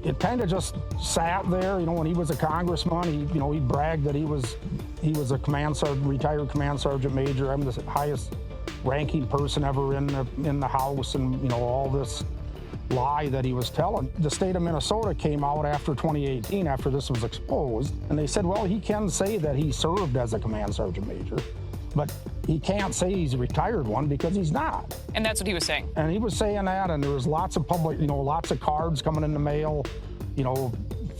it kind of just sat there. You know, when he was a congressman, he bragged that he was a command sergeant, retired command sergeant major. I'm the highest ranking person ever in the House, and all this lie that he was telling. The state of Minnesota came out after 2018, after this was exposed, and they said, well, he can say that he served as a command sergeant major, but he can't say he's a retired one because he's not. And that's what he was saying. And he was saying that, and there was lots of lots of cards coming in the mail,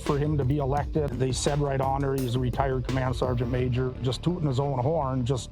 for him to be elected. They said right on there he's a retired command sergeant major, just tooting his own horn, just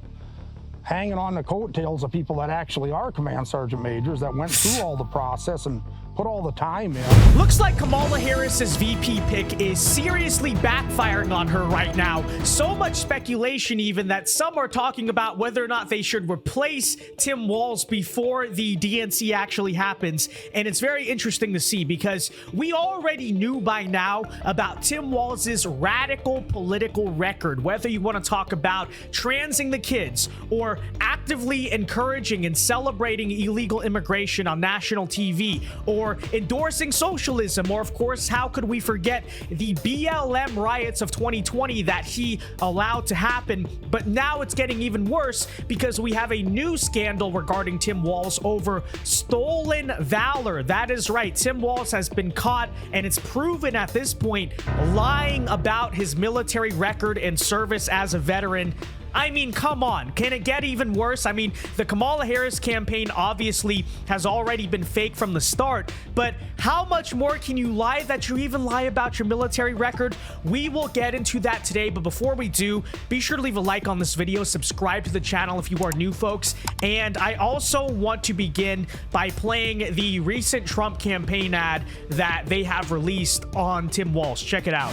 hanging on the coattails of people that actually are command sergeant majors that went through all the process and put all the time in. Looks like Kamala Harris's VP pick is seriously backfiring on her right now. So much speculation even that some are talking about whether or not they should replace Tim Walz before the DNC actually happens. And it's very interesting to see because we already knew by now about Tim Walz's radical political record, whether you want to talk about transing the kids or actively encouraging and celebrating illegal immigration on national TV, or endorsing socialism, or of course, how could we forget the BLM riots of 2020 that he allowed to happen. But now it's getting even worse because we have a new scandal regarding Tim Walz over stolen valor. That is right, Tim Walz has been caught, and it's proven at this point, lying about his military record and service as a veteran. I mean, come on. Can it get even worse? I mean, the Kamala Harris campaign obviously has already been fake from the start, but how much more can you lie that you even lie about your military record? We will get into that today, but before we do, be sure to leave a like on this video, subscribe to the channel if you are new, folks, and I also want to begin by playing the recent Trump campaign ad that they have released on Tim Walz. Check it out.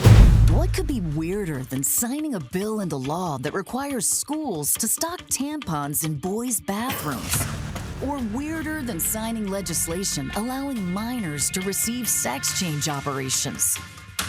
What could be weirder than signing a bill into law that requires schools to stock tampons in boys' bathrooms? Or weirder than signing legislation allowing minors to receive sex change operations?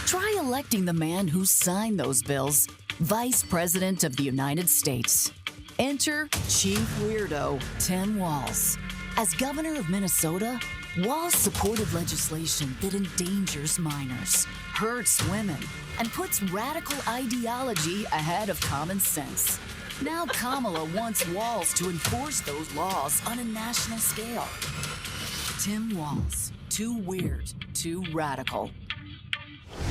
Try electing the man who signed those bills Vice President of the United States. Enter Chief Weirdo Tim Walz. As governor of Minnesota, Walz supported legislation that endangers minors, hurts women, and puts radical ideology ahead of common sense. Now Kamala wants Walz to enforce those laws on a national scale. Tim Walz, too weird, too radical.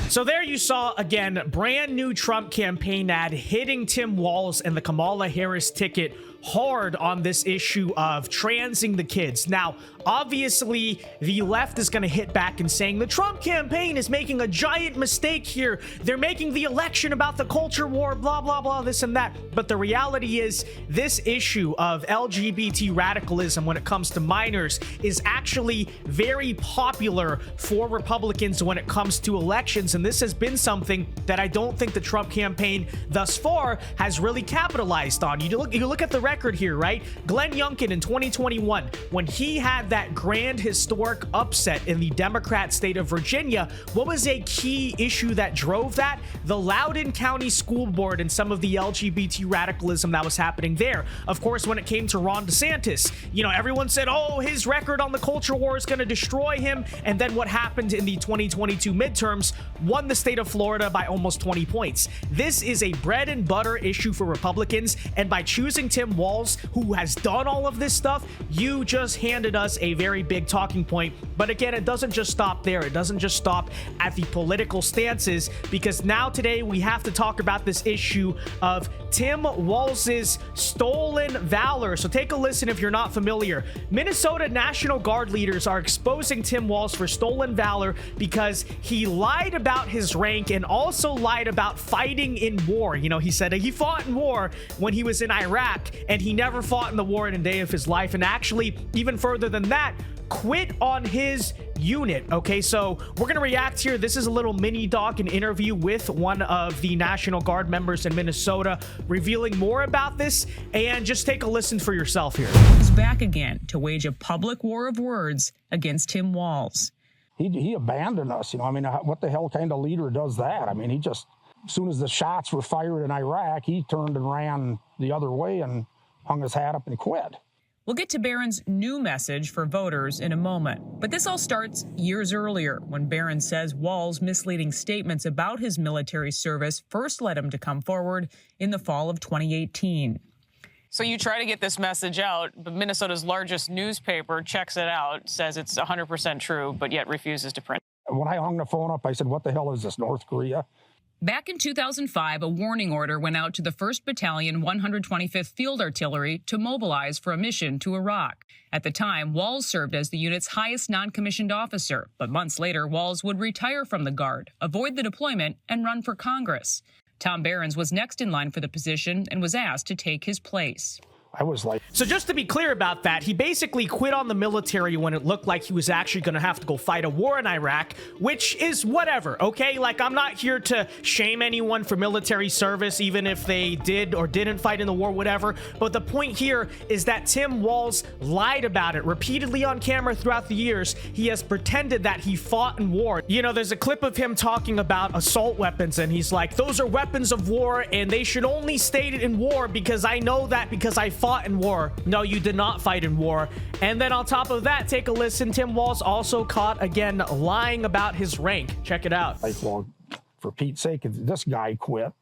So there you saw, again, brand new Trump campaign ad hitting Tim Walz and the Kamala Harris ticket hard on this issue of transing the kids. Now, obviously, the left is going to hit back and saying the Trump campaign is making a giant mistake here. They're making the election about the culture war, blah, blah, blah, this and that. But the reality is this issue of LGBT radicalism when it comes to minors is actually very popular for Republicans when it comes to elections. And this has been something that I don't think the Trump campaign thus far has really capitalized on. You look at the record here, right? Glenn Youngkin in 2021, when he had that grand historic upset in the Democrat state of Virginia, what was a key issue that drove that? The Loudoun County School Board and some of the LGBT radicalism that was happening there. Of course, when it came to Ron DeSantis, everyone said, oh, his record on the culture war is going to destroy him. And then what happened in the 2022 midterms? Won the state of Florida by almost 20 points. This is a bread and butter issue for Republicans, and by choosing Tim Walz, who has done all of this stuff, you just handed us a very big talking point. But again, it doesn't just stop there. It doesn't just stop at the political stances, because now today we have to talk about this issue of Tim Walz's stolen valor. So take a listen if you're not familiar. Minnesota National Guard leaders are exposing Tim Walz for stolen valor because he lied about his rank and also lied about fighting in war. He said he fought in war when he was in Iraq, and he never fought in the war in a day of his life. And actually, even further than that, quit on his unit. Okay, so we're going to react here. This is a little mini doc, an interview with one of the National Guard members in Minnesota, revealing more about this, and just take a listen for yourself here. He's back again to wage a public war of words against Tim Walz. He abandoned us. What the hell kind of leader does that? He just, as soon as the shots were fired in Iraq, he turned and ran the other way and hung his hat up and quit. We'll get to Barron's new message for voters in a moment. But this all starts years earlier when Barron says Walz' misleading statements about his military service first led him to come forward in the fall of 2018. So you try to get this message out, but Minnesota's largest newspaper checks it out, says it's 100% true, but yet refuses to print. When I hung the phone up, I said, what the hell is this, North Korea? Back in 2005, a warning order went out to the 1st Battalion, 125th Field Artillery to mobilize for a mission to Iraq. At the time, Walz served as the unit's highest non-commissioned officer, but months later, Walz would retire from the Guard, avoid the deployment, and run for Congress. Tom Behrens was next in line for the position and was asked to take his place. I was like... So just to be clear about that, he basically quit on the military when it looked like he was actually going to have to go fight a war in Iraq, which is whatever, okay? Like, I'm not here to shame anyone for military service, even if they did or didn't fight in the war, whatever. But the point here is that Tim Walz lied about it repeatedly on camera throughout the years. He has pretended that he fought in war. You know, there's a clip of him talking about assault weapons, and he's like, those are weapons of war, and they should only state it in war because I know that because I fought in war. No, you did not fight in war. And then on top of that, take a listen. Tim Walz also caught again lying about his rank. Check it out. Like, well, for Pete's sake, if this guy quit, and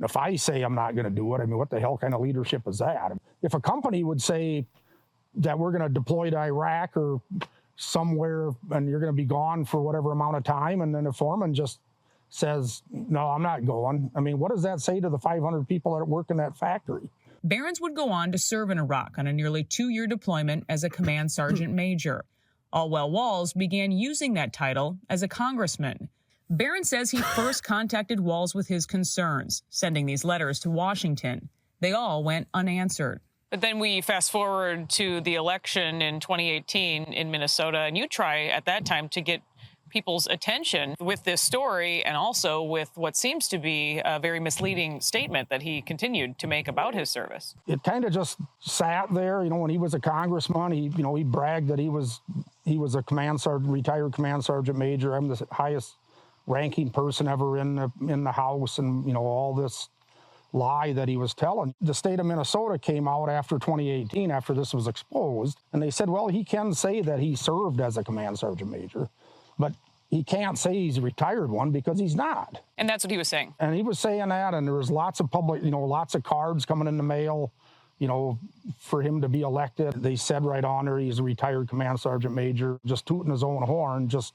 if I say I'm not going to do it, I mean, what the hell kind of leadership is that? If a company would say that we're going to deploy to Iraq or somewhere and you're going to be gone for whatever amount of time, and then the foreman just says, no, I'm not going. I mean, what does that say to the 500 people that work in that factory? Behrens would go on to serve in Iraq on a nearly 2-year deployment as a command sergeant major. All while Walz began using that title as a congressman. Behrens says he first contacted Walz with his concerns, sending these letters to Washington. They all went unanswered. But then we fast forward to the election in 2018 in Minnesota, and you try at that time to get people's attention with this story and also with what seems to be a very misleading statement that he continued to make about his service. It kind of just sat there. You know, when he was a congressman, he bragged that he was a command sergeant, retired command sergeant major. I'm the highest ranking person ever in the House, and, you know, all this lie that he was telling. The state of Minnesota came out after 2018, after this was exposed, and they said, well, he can say that he served as a command sergeant major, but he can't say he's a retired one because he's not. And that's what he was saying. And he was saying that, and there was lots of public, you know, lots of cards coming in the mail, you know, for him to be elected. They said right on there he's a retired command sergeant major, just tooting his own horn, just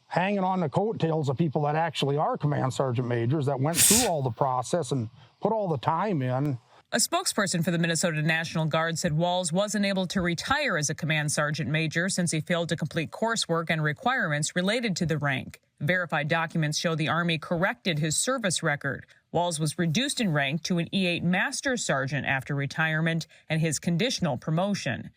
hanging on the coattails of people that actually are command sergeant majors that went through all the process and put all the time in. A spokesperson for the Minnesota National Guard said Walz wasn't able to retire as a command sergeant major since he failed to complete coursework and requirements related to the rank. Verified documents show the Army corrected his service record. Walz was reduced in rank to an E8 Master Sergeant after retirement and his conditional promotion.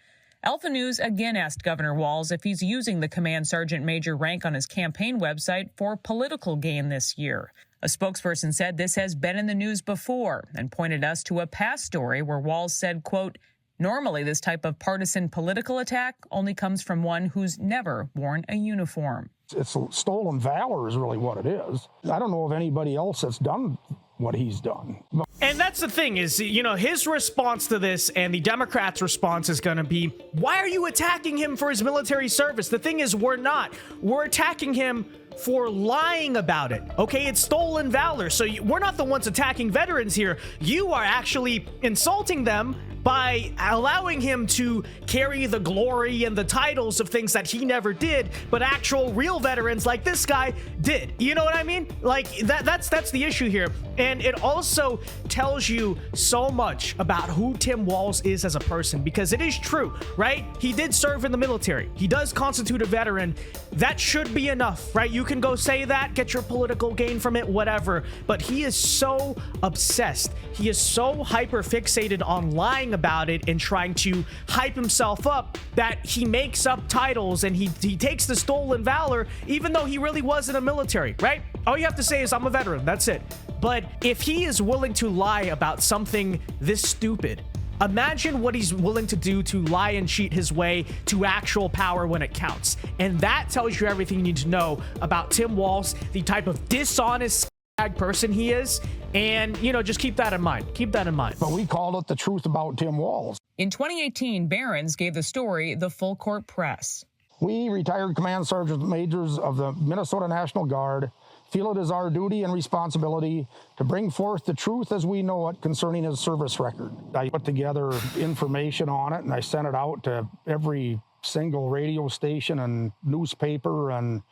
Alpha News again asked Governor Walz if he's using the command sergeant major rank on his campaign website for political gain this year. A spokesperson said this has been in the news before and pointed us to a past story where Walz said, quote, normally this type of partisan political attack only comes from one who's never worn a uniform. It's stolen valor is really what it is. I don't know of anybody else that's done what he's done. And that's the thing is, you know, his response to this and the Democrats' response is going to be, why are you attacking him for his military service? The thing is, we're not. We're attacking him for lying about it. Okay, it's stolen valor. So we're not the ones attacking veterans here. You are actually insulting them by allowing him to carry the glory and the titles of things that he never did, but actual real veterans like this guy did. You know what I mean? Like that's the issue here. And it also tells you so much about who Tim Walz is as a person, because it is true, right? He did serve in the military. He does constitute a veteran. That should be enough, right? You can go say that, get your political gain from it, whatever. But he is so obsessed. He is so hyper fixated on lying about it and trying to hype himself up that he makes up titles and he takes the stolen valor, even though he really was in the military, right? All you have to say is, I'm a veteran. That's it. But if he is willing to lie about something this stupid, imagine what he's willing to do to lie and cheat his way to actual power when it counts. And that tells you everything you need to know about Tim Walz, the type of dishonest person he is. And, you know, just keep that in mind. Keep that in mind. But we called it the truth about Tim Walz. In 2018, Barron's gave the story the full court press. We, retired command sergeant majors of the Minnesota National Guard, feel it is our duty and responsibility to bring forth the truth as we know it concerning his service record. I put together information on it and I sent it out to every single radio station and newspaper and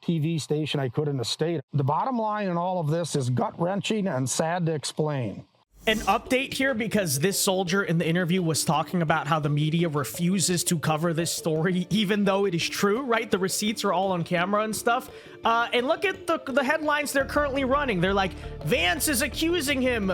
TV station I could in the state. The bottom line in all of this is gut-wrenching and sad to explain. An update here, because this soldier in the interview was talking about how the media refuses to cover this story, even though it is true, right? The receipts are all on camera and stuff. And look at the headlines they're currently running. They're like, Vance is accusing him.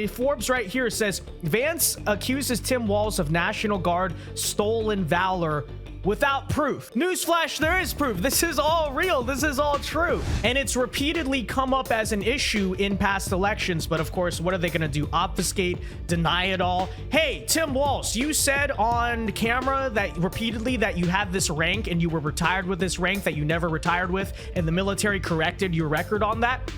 Forbes right here says, Vance accuses Tim Walz of National Guard stolen valor without proof. Newsflash, there is proof. This is all real. This is all true. And it's repeatedly come up as an issue in past elections. But of course, what are they going to do? Obfuscate, deny it all? Hey, Tim Walz, you said on camera that repeatedly that you had this rank and you were retired with this rank that you never retired with, and the military corrected your record on that.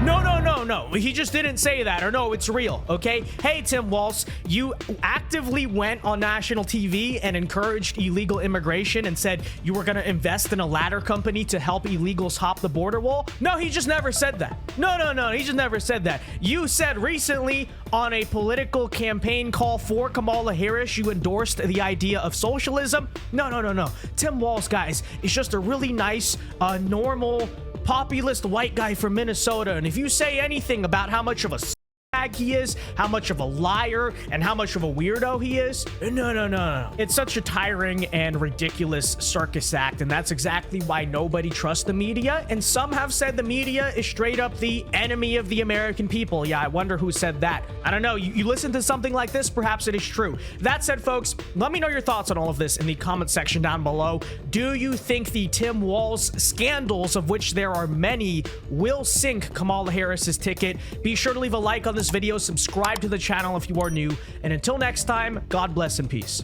No. He just didn't say that. Or no, it's real. Okay. Hey, Tim Walz, you actively went on national TV and encouraged illegal immigration and said you were going to invest in a ladder company to help illegals hop the border wall. No, he just never said that. No, he just never said that. You said recently on a political campaign call for Kamala Harris, you endorsed the idea of socialism. No. Tim Walz, guys, is just a really nice, normal, populist white guy from Minnesota. And if you say anything about how much of a he is, how much of a liar and how much of a weirdo he is, no. It's such a tiring and ridiculous circus act, and that's exactly why nobody trusts the media. And some have said the media is straight up the enemy of the American people. Yeah, I wonder who said that. I don't know. You listen to something like this, perhaps it is true. That said, folks, let me know your thoughts on all of this in the comment section down below. Do you think the Tim Walz scandals, of which there are many, will sink Kamala Harris's ticket? Be sure to leave a like on this video, subscribe to the channel if you are new, and until next time, God bless and peace.